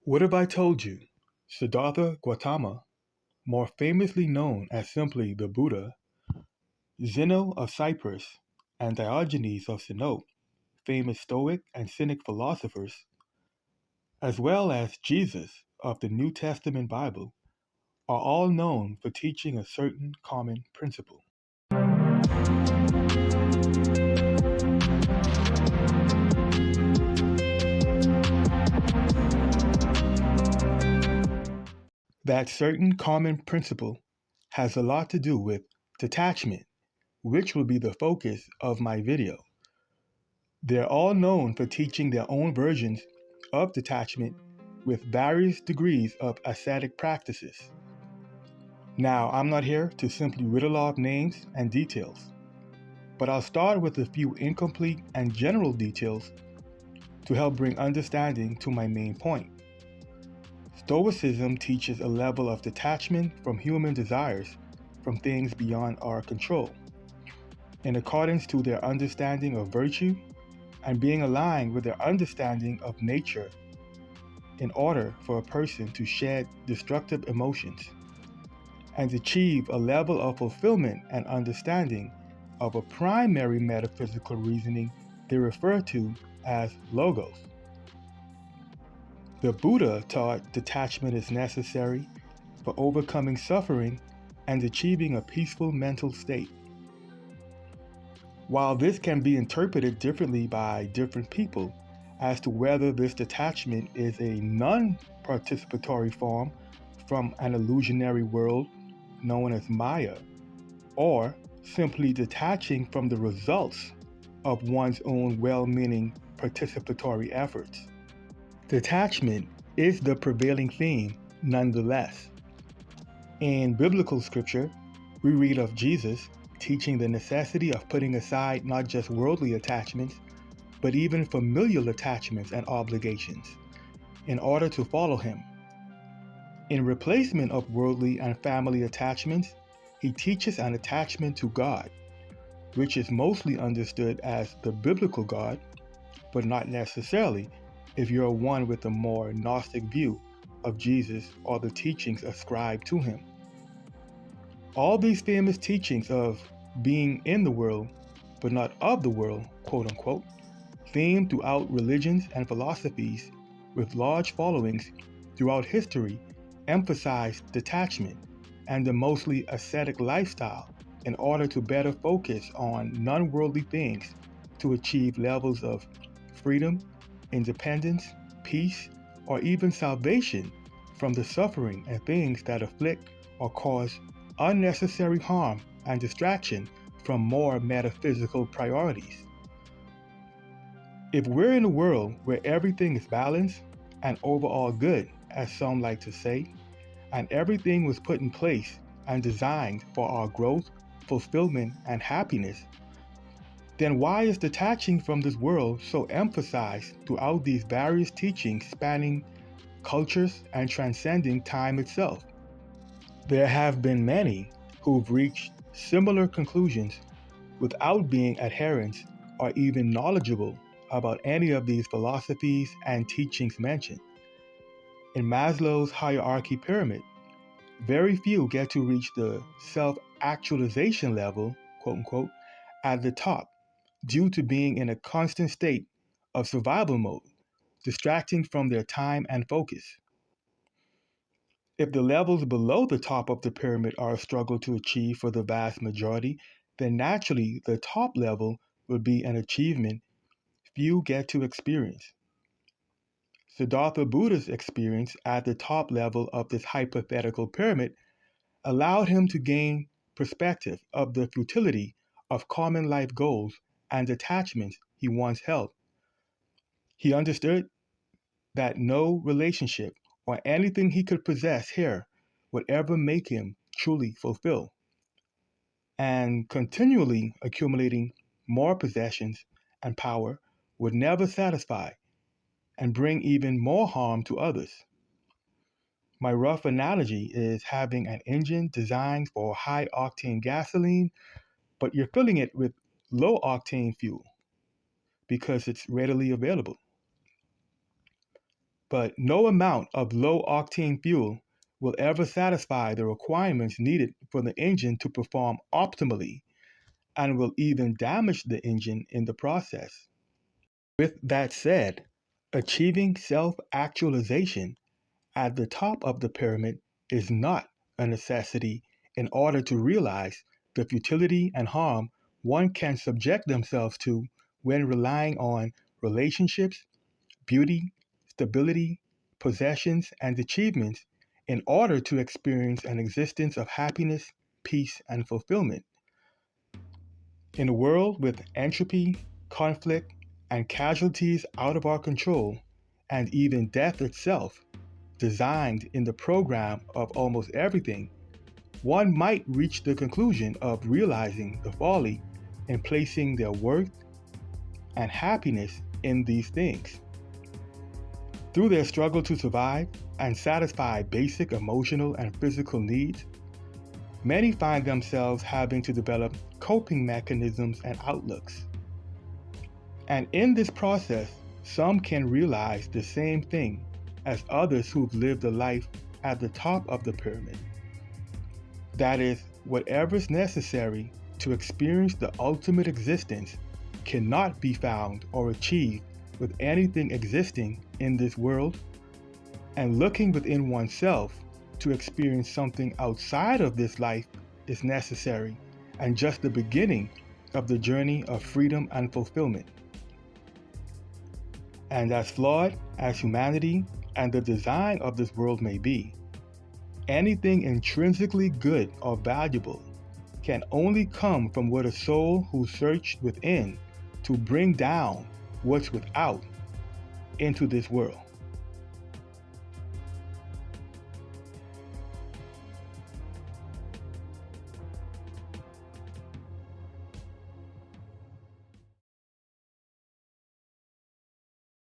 What have I told you? Siddhartha Gautama, more famously known as simply the Buddha, Zeno of Cyprus, and Diogenes of Sinope, famous Stoic and Cynic philosophers, as well as Jesus of the New Testament Bible, are all known for teaching a certain common principle. That certain common principle has a lot to do with detachment, which will be the focus of my video. They're all known for teaching their own versions of detachment with various degrees of ascetic practices. Now, I'm not here to simply riddle off names and details, but I'll start with a few incomplete and general details to help bring understanding to my main point. Stoicism teaches a level of detachment from human desires from things beyond our control, in accordance to their understanding of virtue and being aligned with their understanding of nature in order for a person to shed destructive emotions and achieve a level of fulfillment and understanding of a primary metaphysical reasoning they refer to as logos. The Buddha taught detachment is necessary for overcoming suffering and achieving a peaceful mental state. While this can be interpreted differently by different people as to whether this detachment is a non-participatory form from an illusionary world known as Maya, or simply detaching from the results of one's own well-meaning participatory efforts. Detachment is the prevailing theme nonetheless. In biblical scripture, we read of Jesus teaching the necessity of putting aside not just worldly attachments, but even familial attachments and obligations in order to follow him. In replacement of worldly and family attachments, he teaches an attachment to God, which is mostly understood as the biblical God, but not necessarily if you're one with a more Gnostic view of Jesus or the teachings ascribed to him. All these famous teachings of being in the world, but not of the world, quote unquote, themed throughout religions and philosophies with large followings throughout history, emphasize detachment and the mostly ascetic lifestyle in order to better focus on non-worldly things to achieve levels of freedom, independence, peace, or even salvation from the suffering and things that afflict or cause unnecessary harm and distraction from more metaphysical priorities. If we're in a world where everything is balanced and overall good, as some like to say, and everything was put in place and designed for our growth, fulfillment, and happiness, then why is detaching from this world so emphasized throughout these various teachings spanning cultures and transcending time itself? There have been many who've reached similar conclusions without being adherents or even knowledgeable about any of these philosophies and teachings mentioned. In Maslow's hierarchy pyramid, very few get to reach the self actualization level, quote unquote, at the top due to being in a constant state of survival mode, distracting from their time and focus. If the levels below the top of the pyramid are a struggle to achieve for the vast majority, then naturally the top level would be an achievement few get to experience. Siddhartha Buddha's experience at the top level of this hypothetical pyramid allowed him to gain perspective of the futility of common life goals and attachments he once held. He understood that no relationship or anything he could possess here would ever make him truly fulfilled, and continually accumulating more possessions and power would never satisfy and bring even more harm to others. My rough analogy is having an engine designed for high octane gasoline, but you're filling it with low octane fuel because it's readily available. But no amount of low-octane fuel will ever satisfy the requirements needed for the engine to perform optimally and will even damage the engine in the process. With that said, achieving self-actualization at the top of the pyramid is not a necessity in order to realize the futility and harm one can subject themselves to when relying on relationships, beauty, stability, possessions, and achievements in order to experience an existence of happiness, peace, and fulfillment. In a world with entropy, conflict, and casualties out of our control, and even death itself, designed in the program of almost everything, one might reach the conclusion of realizing the folly in placing their worth and happiness in these things. Through their struggle to survive and satisfy basic emotional and physical needs, many find themselves having to develop coping mechanisms and outlooks. And in this process, some can realize the same thing as others who've lived a life at the top of the pyramid. That is, whatever is necessary to experience the ultimate existence cannot be found or achieved with anything existing in this world, and looking within oneself to experience something outside of this life is necessary and just the beginning of the journey of freedom and fulfillment. And as flawed as humanity and the design of this world may be, anything intrinsically good or valuable can only come from what a soul who searched within to bring down what's without into this world.